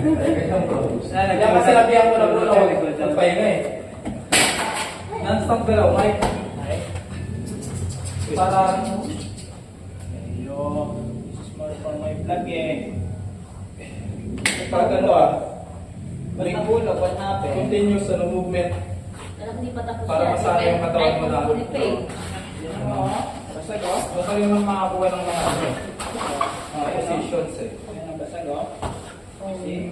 Kaya masalabihan ko na bro. Nagpahinga eh. Non-stop galaw, Mike. Para Yo, small for my vlog eh. pag ano ah, Ba't nahulog? Ba't nape? continuous ano, movement Alam, hindi pa tapos para masana yung katawan mo na. Kulit pa eh. Basag oh. Basta rin naman makakuha ng mga ano, positions eh. Ayan ang basag oh. See?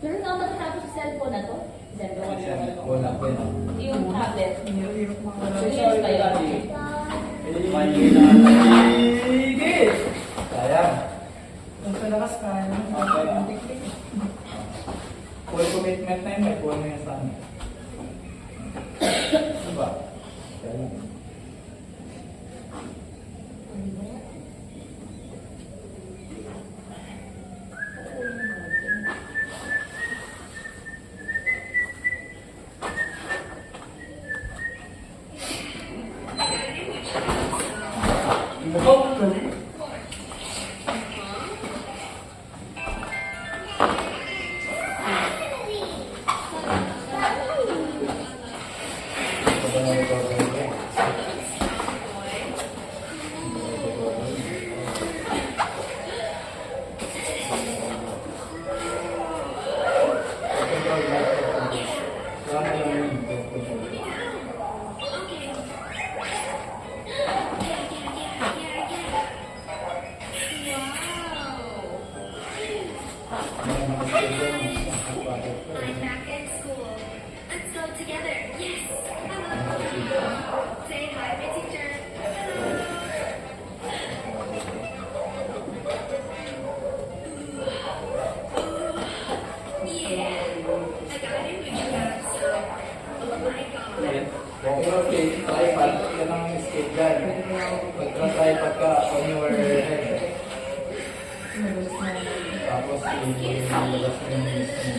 Pero nga matatapos sa cellphone na to? Cellphone. Wala pa yun. Yung tablet. Sorry kayo. Sige! Sayang. Full commitment na yun, may kuha mo yan sa amin. Diba? Sayang. I'm back at school. Let's go together. Yes. Hello. Say hi, my teacher. Yeah. I got it with you guys. So, oh my god. Pero okay, tripod, yan ang escape dyan. Pagka-tripod ka on your head. Tapos ilabas mo yung wrist mo.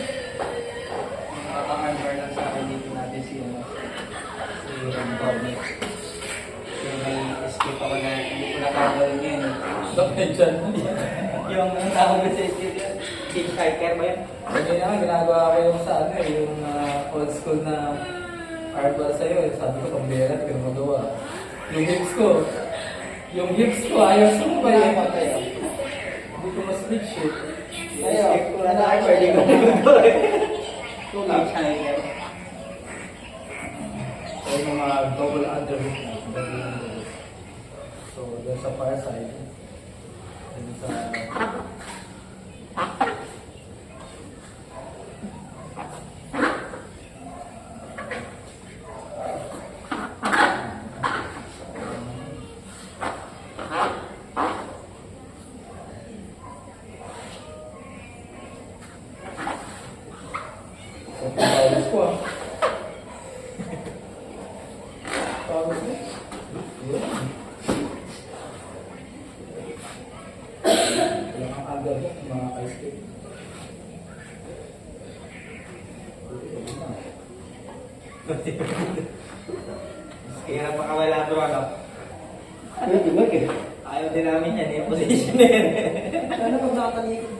Nakaka-member lang sa akin dito natin si Bobby. Kasi may escape ako na hindi ko nakagawin yun. Bakit dyan? Yung ang tawag ko sa escape yun, hitchhiker ba yun? Ganyan na nga, ginagawa ko yung sa ano eh, yung old school na hardball sa'yo. Sabi ko, pambira, hindi ko na magawa. Yung hips ko, ayaw sumpa yung matay. Hindi ko mas-switch eh. Escape ko na tayo, pwede ko nagagawin. Hitchhiker. So yung mga double underhook na. Double underhook. So doon sa far side, doon sa... So, pawis ko ah. Pawis mo? Yun. Kailangan ang underhook, mga ice cream. Kaya napakawala bro ano. Ano yung bag eh? Ayaw din namin yan, yung position na yan. Ano pag nakatalikod?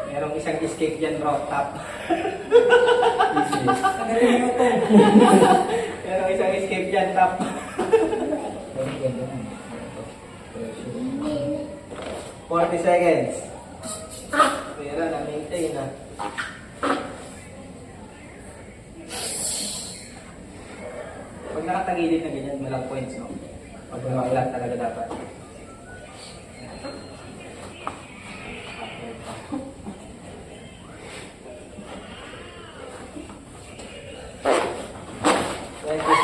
Merong isang escape dyan bro, top. Agaling mo to. Merong isang escape dyan, top. 40 seconds. Pero na-maintain na. Pag nakatagilid na ganyan, walang points, no? Pag lumaglat talaga dapat.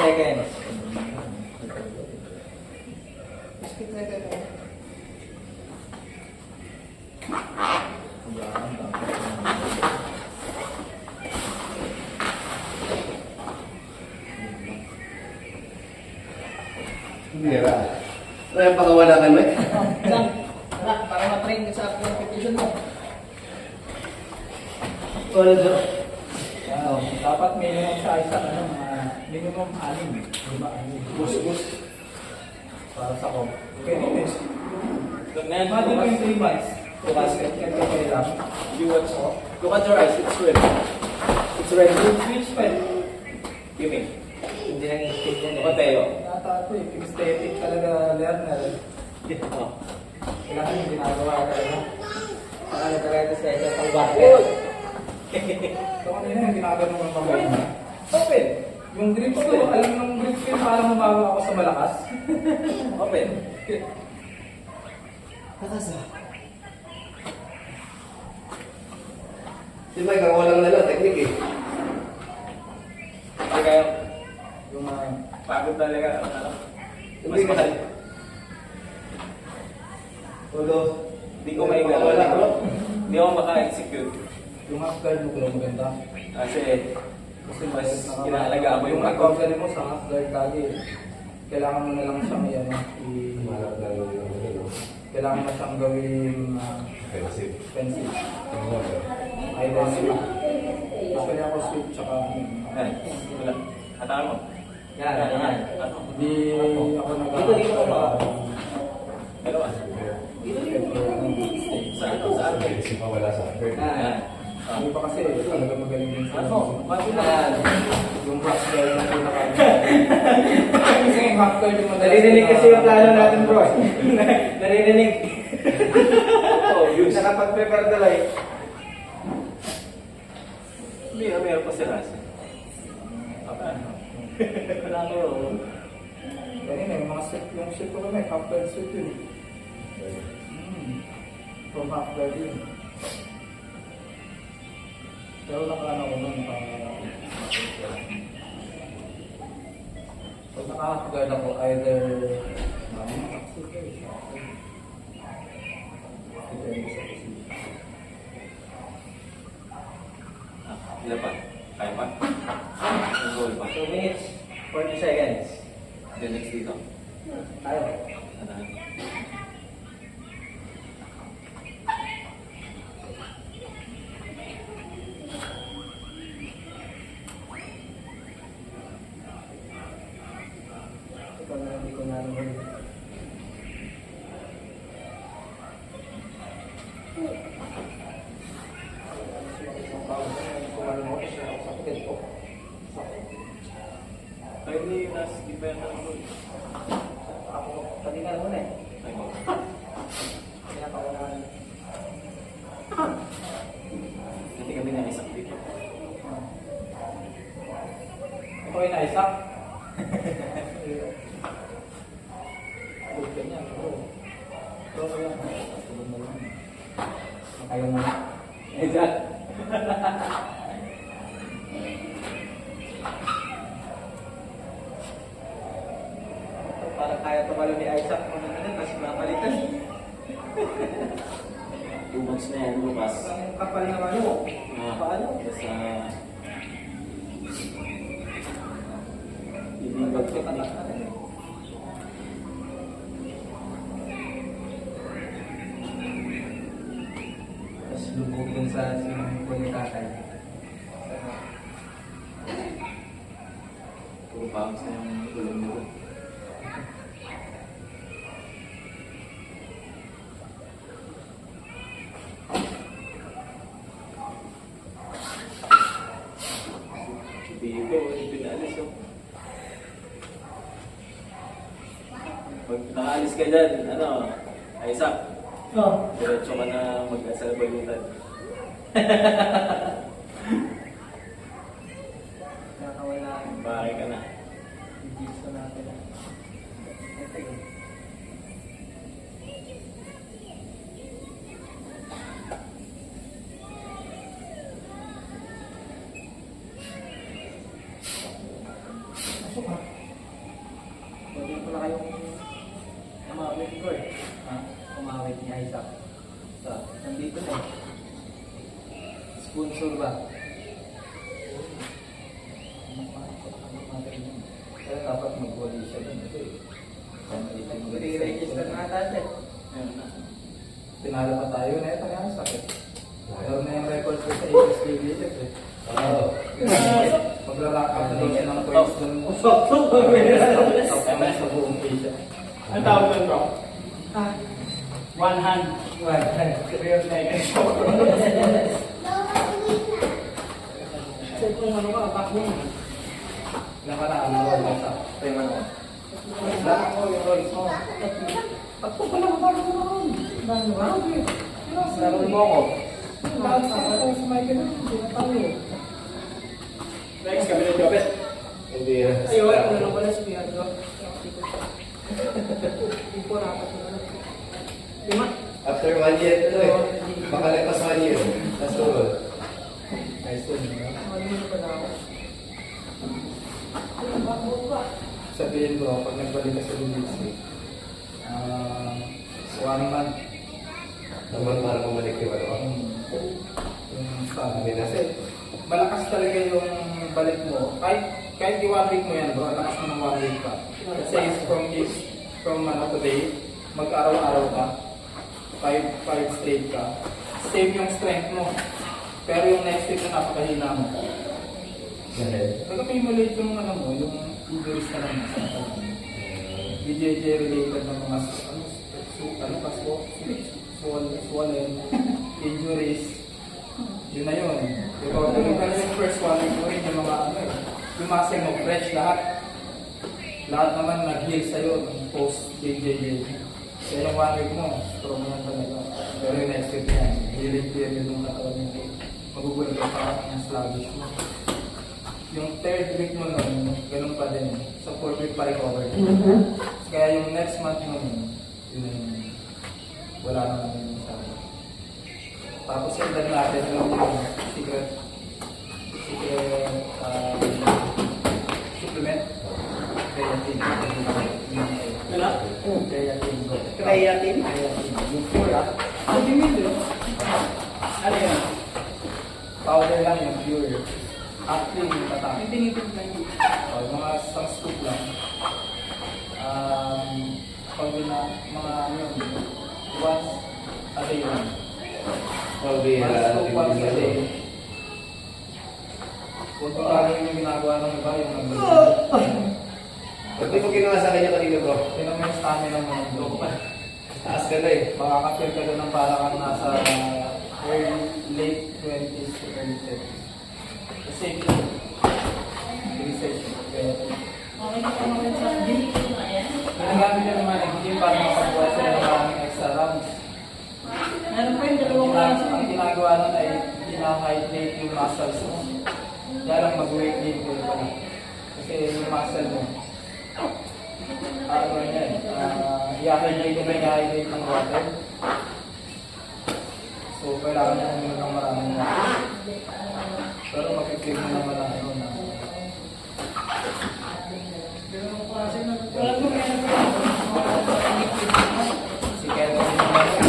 Seconds. Skip na ito. Bira. Ano yung pakawala ka, Mike? Para ma-train ka sa application mo. Wala doon. Dapat minimum size sa ano, mga Minimum 6. Bus. Para sa ko. Okay, next. Ganyan. Mati mo yung 3 months. Bukas, okay lang. You watch. Look at your eyes. It's red. It's red. Switch pa eh. Give me. Hindi nang i-stick yan Look at Teo. Nata ito eh. Kinesthetic talaga, learner. Oh. Kailangan yung ginagawa talaga. Ano talaga sa isa pang bakit? So kanina yung ginagawa ng kamay niya. Open! Yung grip ko, alam nung grip ko yung parang humawa ako sa malakas. Open. Di ba, ikaw walang lalo, technique eh. Kasi kayo, Yung mga... pagod talaga. Ano? Hindi Mas mahal. Todo. Hindi ko maigalaw. Wala, ano? Hindi ako maka-execute. Yung half guard mo kaya maganda. Kasi mas nakaka- inaalaga mo yung yung recovery mo sa half guard lagi eh. Kailangan mo na lang siyang Malap lang yung ano. kailangan mo siyang gawing Kasi, pencil. ano ba? Either sweep. Gusto niya ako sweep tsaka Ay, wala. Hatakan mo. yan, yan. Ano? Hindi ako nag- Dito ka. Dalawa. Saan? Saan? Kasi pa wala sa hard. Yan. Hindi pa kasi talaga magaling din sa Ano? Bakit na? yung half guard na pinaka kasi yung half guard yung madalas Naririnig na- kasi yung plano natin, bro. Naririnig. Oh, use. Nakapag-prepare na lang. Meron pa sila. Wala ko. Kanina yung mga sweep, yung sweep ko kami, half guard sweep yun. From half guard yun. Pero naka-ano ko nun, pag naka-half guard ako, either Ilan pa? Kaya pa? Ang goal pa. 2 minutes, 40 seconds. Then next dito. Tayo. Ano? ito na hindi ko nalaman. Ay, hindi. Last keeper na ako. Ako, pati ka muna eh. Ay, mo. Kaya pa wala. Hindi kami na isang dito. Ito ay naisak. Good ganyan, bro. Ito ko yan. Tulog na lang. Ayaw mo na. Exact. Parang kaya tumalo ni Isaac kung ano na, tapos mapalitan. 2 months na yan, bukas. Ang kapal ng ano. Paano? Basta... Hindi pagkakatak. Tapos lubog dun sa swimming pool ni tatay. Puro pounds na yung ulam nito. Dito, pinalis oh. Pag nakaalis ka dyan, ano, Isaac, diretso ka na mag-asal balutan. Nakawala. Bakit ka na? Gusto natin. Pasok ha. Pwede ko na kayong umawit ko eh. Ha? Kumawit ni Isaac. Sa, Nandito na eh. Sponsor ba? kaya dapat mag-wali siya dun. Ito eh. I-register na natin. Ayun na. Tinalo pa tayo na ito nga sakit. Meron na yung record ko sa ASKBF eh. Oo. Magra-rock out na daw siya ng points dun. Top 10 sa buong Asia. Ang tawag doon, bro? One hand. Real leg. So, kung ano ka, attack mo. Nakaraan mo roll sa tema mo. Lahat mo yung rolls mo. Ako pala ko bago mo ron. Grabe. Laro mo ako. Lahat sa ako sa may ganun. Hindi na tayo. Next, kabilang jobet. Hindi. Ayun, ano lang pala si Piano. Hindi po rapat na. Lima. After 1 year ito eh. Makalagpas 1 year. Tapos tuloy. Nice one. Ano pala ako? Ayun, bako ba? Sabihin ko, pag nagbalik ka sa Lumix, 1 month, Naman para bumalik yung ano. yung stamina. Stamina. Kasi malakas talaga yung balik mo. Kahit di 1 week mo yan, bro, lakas mo ng 1 week pa. Kasi from today, mag-araw-araw ka, 5 state ka. Save yung strength mo. Pero yung next week na napakahina mo. Dahil. Nag-accumulate yung yung injuries na lang. BJJ related ng mga swollen, injuries. Yun na yun. Ikaw, yung first 1 week mo rin yung mga yung muscle mo fresh lahat. Lahat naman nag-heal sa'yo ng post-BJJ. Kaya yung 1 week mo, strong yan talaga. Pero yung next week yan, healing period ng katawan mo. Magugulat ka pa ng sluggish mo. Yung third week mo nun, ganun pa din. Sa 4th week pa recover. Kaya yung next month mo nun, yun wala naman yung sabi. Tapos yung dad natin, yung secret supplement. Creatine. Wala? Creatine. Creatine? Yung pure Hindi mo yun. ano yun? Powder lang yung pure. Actually, yung patang. Hindi nito lang. Mga isang scoop lang. Pag mga once a day lang. One scoop once a day. Kung parang yung ginagawa ng iba, yung Pag di mo ginawa sa kanya kanina bro. Sino may stamina mo ng bro? Taas ka na eh. Makakapil ka doon ng parang kang nasa late 20s to early 30s. Kasi research. Okay, kung sa dinitin mo, ayan. Ginagamit nyo naman ang gym para makapagawa sila ng maraming extra rounds. Meron pa yung dalawang rounds. Ang ginagawa nun ay hina-hydrate yung muscles mo. Kaya lang mag-weight gain ko pala. Kasi yung muscle mo, ano yan, i-hydrate mo na i-hydrate ng water. So, kailangan mo naman ng maraming water. Pero mag-click mo naman ang ano na. Si Kevin naman yan.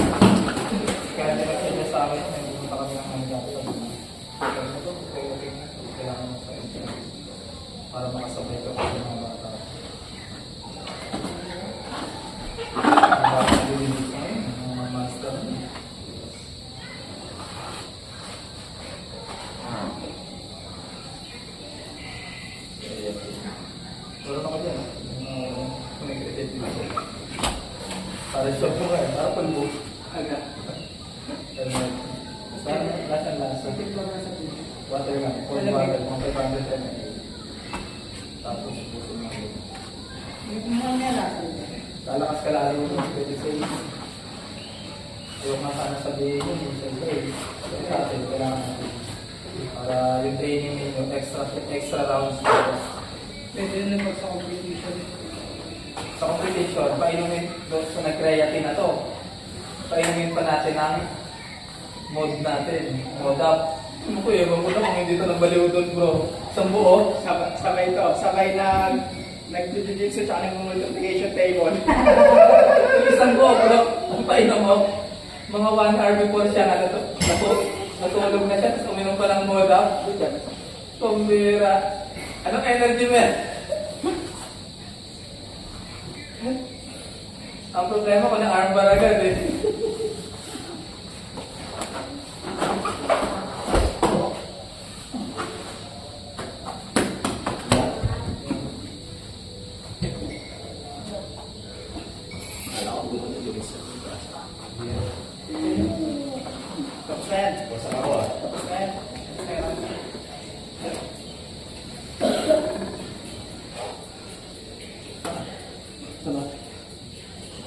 Si Kevin nag-send sa akin na hindi pa kami ng hanggang. Kailangan mo sa ito. Para makasabay ka pa sa mga bata. Ang bata nililinis ngayon, mga master. Meron ako dyan. Connected dito. Para shop ko kayo. Para pulbo. Aga. Saan? Lasan lasa. Water nga. Cold water. Mga 500 ml. Tapos puso na. Lalakas ka lalo. Pwede sa'yo. Ayaw nga sana sabihin ko. Siyempre. Sa atin, kailangan natin. Para yung training ninyo, extra rounds. Pwede na pag sa competition. Sa competition, painumin doon sa nag-creatine na to. Painumin pa natin ang mode natin. Mode up. Ano ko yun? Kung hindi ito nabaliw doon bro. Isang buo. Sabay to. Sabay na nag-jiu-jitsu tsaka nag-multiplication table. Isang buo bro. Ang painom mo. Mga 1 hour before siya natulog na siya. Tapos uminom pa ng mode up. Kumbira. Anong energy mo yan? Ang problema ko na armbar agad eh.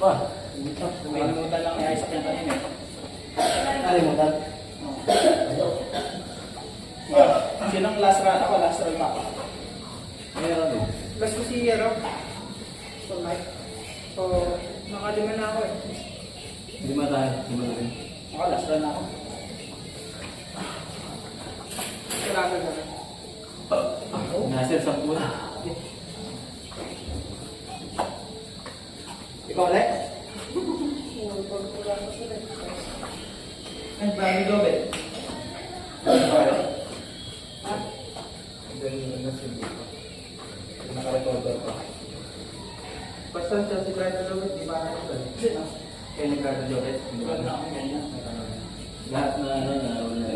Nalimutan lang ni Isaac yung kanina. Kalimutan. Sinong last run? Ako, last run pa ako. Meron din. Last ko si Hero. So, Mike. So, nakalima na ako eh. Lima tayo. Lima rin. Ako, last run na ako. Kailangan na. Nasir sa puta. Ikaw ulit? Ay, Brownie Dobel. Naka-recover pa. Basta siya si Brownie Dobel, di ba na ito? Kaya nagkaka-joket. Wala na ako ganyan. Lahat na ano na.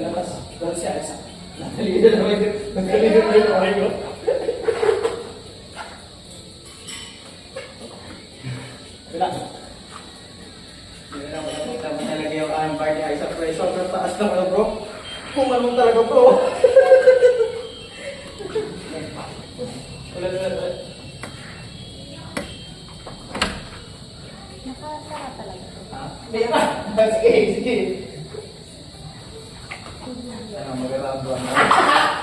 Labas. Doon si Isaac. Nagkaligan naman yun. Nagkaligan naman yung okay ko. Wala. Hindi na ako nakita mo talaga yung armbar ni Isaac Ray. Sobrang taas ng ano bro. Pumalong talaga bro. Ulit. Nakasara talaga. Hindi pa. Sige. Ano, maganda ang buwan na.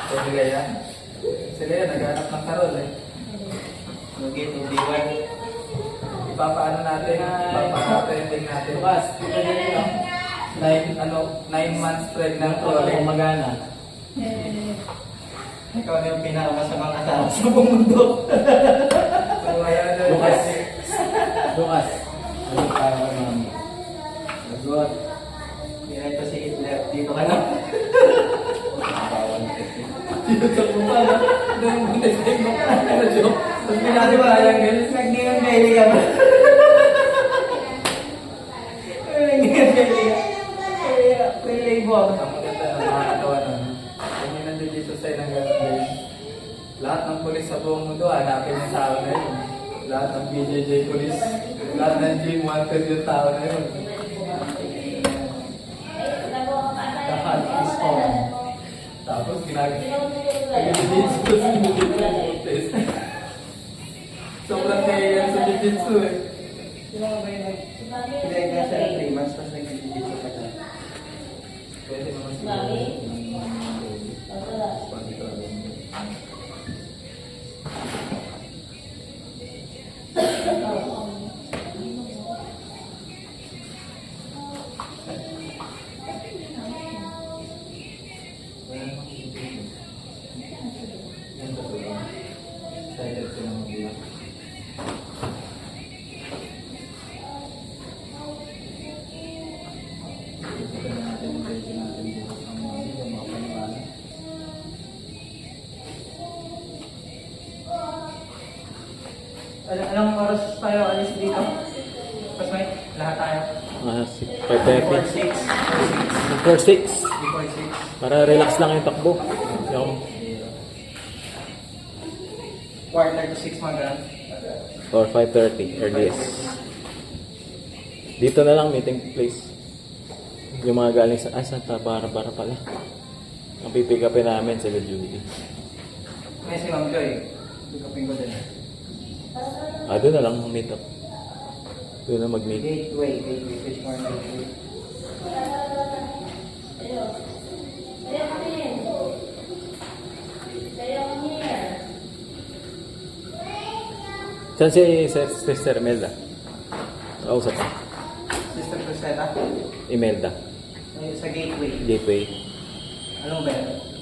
Pwede kaya. Sila yan, naghanap ng karol eh. Nugit, udiwan. Ipapaano natin, ipapatrending natin. Bukas, dito din yun. 9 months pregnant ko Oo. magana. Ikaw na yung pinakamasamang asawa sa buong mundo. So, ayan na. Bukas. Bukas. Ano para kay mami? Lagot. Hindi na ito si Hitler. Dito ka na. Dito sa pupa na. Nung bunisig mo ka na joke. Tapos pinatiwalang ganyan. Nag-Ningan Bailey ka ba? Nag-Ningan Bailey ka. Relay mo ako. Ang maganda na nakakatawa nun. Kung may nandun dito sa'yo ng ganun din. Lahat ng polis sa buong mundo, hanapin yung tao na yun. Lahat ng BJJ police, lahat ng gym wanted yung tao na yun. The hunt is on. Tapos ginagawa. Sobrang kaya sa jiu-jitsu eh. Sino ka ba yung nag-pinag na siya ng 3 months tapos nag-jiu-jitsu ka na? Pwede naman siguro. Mami? Anong oras tayo alis dito? Tapos may lahat tayo. 5:30. 4-6. Before 6. Before 6. Para relax lang yung takbo. Yung Quarter to 6 mga or 5:30 earliest. Dito na lang meeting place. Yung mga galing sa Santa Barbara pala. Ang pipick upin namin sila Judy. May si Ma'am Joy. Pagkapin ko din. Doon na lang meet up. Doon na mag-meet. Gateway, Fish Market Gateway. Saan si Sister Imelda? Kausap ko. Sister Cruzeta. Imelda. Sa Gateway. Gateway. Anong ba yan?